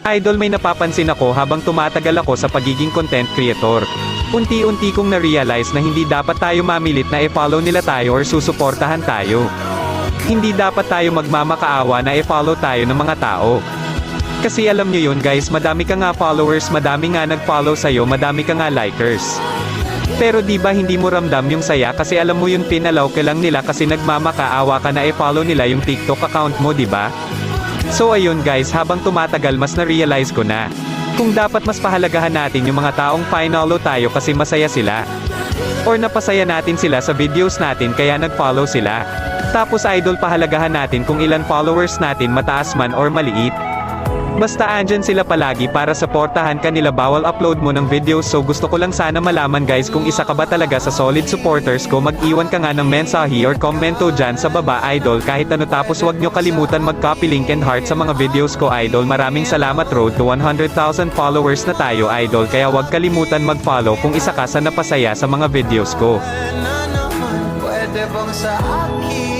Idol, may napapansin ako habang tumatagal ako sa pagiging content creator. Unti-unti kong na-realize na hindi dapat tayo mamilit na i-follow nila tayo or susuportahan tayo. Hindi dapat tayo magmamakaawa na i-follow tayo ng mga tao. Kasi alam nyo yun guys, madami ka nga followers, madami nga nag-follow sa'yo, madami ka nga likers. Pero di ba hindi mo ramdam yung saya kasi alam mo yun, pinalaw ka lang nila kasi nagmamakaawa ka na i-follow nila yung TikTok account mo, di ba? So ayun guys, habang tumatagal mas na-realize ko na kung dapat mas pahalagahan natin yung mga taong finalo tayo kasi masaya sila. Or napasaya natin sila sa videos natin kaya nag-follow sila. Tapos idol, pahalagahan natin kung ilan followers natin, mataas man or maliit. Basta andyan sila palagi para supportahan ka nila bawal upload mo ng videos. So gusto ko lang sana malaman guys kung isa ka ba talaga sa solid supporters ko. Mag-iwan ka nga ng mensahe or komento dyan sa baba idol kahit ano, tapos wag nyo kalimutan mag-copy link and heart sa mga videos ko idol. Maraming salamat, road to 100,000 followers na tayo idol, kaya wag kalimutan mag-follow kung isa ka sa napasaya sa mga videos ko. Pwede bang sa akin